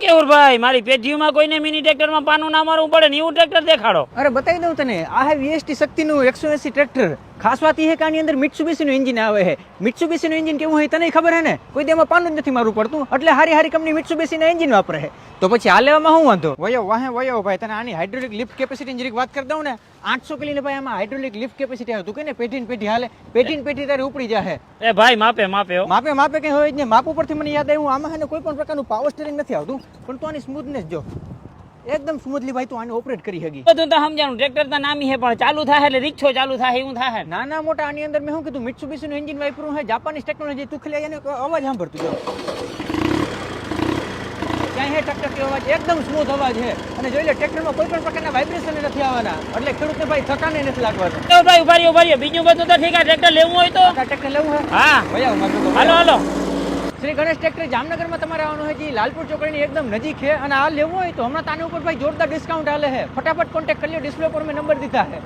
કેવુરભાઈ મારી પેઢીમાં કોઈને મિની ટ્રેક્ટરમાં પાનું ના મારવું પડે ને એવું ટ્રેક્ટર દેખાડો. અરે બતાવી દઉં તને. આ હે વીએસટી શક્તિનું 180 ટ્રેક્ટર. ખાસ વાત એ છે કે આની અંદર મિત્સુબિશીનું એન્જિન આવે છે. મિત્સુબિશીનું એન્જિન કેવું હોય તને ખબર હે ને? કોઈ દેમાં પાનું જ નથી મારવું પડતું, એટલે હારી હારી કંપની મિત્સુબિશીના એન્જિન વાપરે છે. તો પછી આ લેવામાં શું વાંધો? વયો ભાઈ, તને આની હાઇડ્રોલિક લિફ્ટ કેપેસિટી જરીક વાત કરી દઉં ને. 800 કિલો ને ભાઈ આમાં હાઇડ્રોલિક લિફ્ટ કેપેસિટી આવે. તું કે ને પેઢી હાલે, પેઢી તારે ઉપડી જાહે. એ ભાઈ માપે હો. માપે કઈ હોય જ નહીં. માપ ઉપરથી મને યાદ આવ્યું, આમાં હે ને કોઈ પણ પ્રકારનું પાવર સ્ટીયરિંગ નથી આવતું, પણ તું આની સ્મૂથનેસ જો એકદમ સ્મૂથલી ભાઈ તું આને ઓપરેટ કરી શકી. બધું તો સમજાણું, ટ્રેક્ટર તો નામી હે પણ ચાલુ થાય એટલે રિક્ષો ચાલુ થાય એવું થાય. નાના મોટા આની અંદર મેં શું કીધું, મિત્સુબિશીનું એન્જિન વાપર્યું છે, જાપાનીઝ ટેકનોલોજી. તું ખાલી એને અવાજ સાંભળતું જો, ક્યાંય હે ટક ટક અવાજ, એકદમ સ્મૂથ અવાજ છે. અને જોઈ લે ટ્રેક્ટરમાં કોઈ પણ પ્રકારના વાઇબ્રેશન નથી આવવાના, એટલે ખેડૂતને ભાઈ થકાને નથી લાગવાનું. તો ભાઈ ઉભારીઓ બીજું બધું તો ઠીક. ટ્રેક્ટર લેવું હોય તો ટ્રેક્ટર લેવું છે? હા ભાઈ હાલો. શ્રી ગણેશ ટ્રેક્ટર જામનગરમાં તમારે આવવાનું હોય છે, લાલપુર ચોકડીની એકદમ નજીક છે. અને આ લેવું હોય તો હમણાં તાને ઉપર ભાઈ જોરદાર ડિસ્કાઉન્ટ હાલે છે. ફટાફટ કોન્ટેક્ટ કરી લો, ડિસ્પ્લે પર મેં નંબર દીધા છે.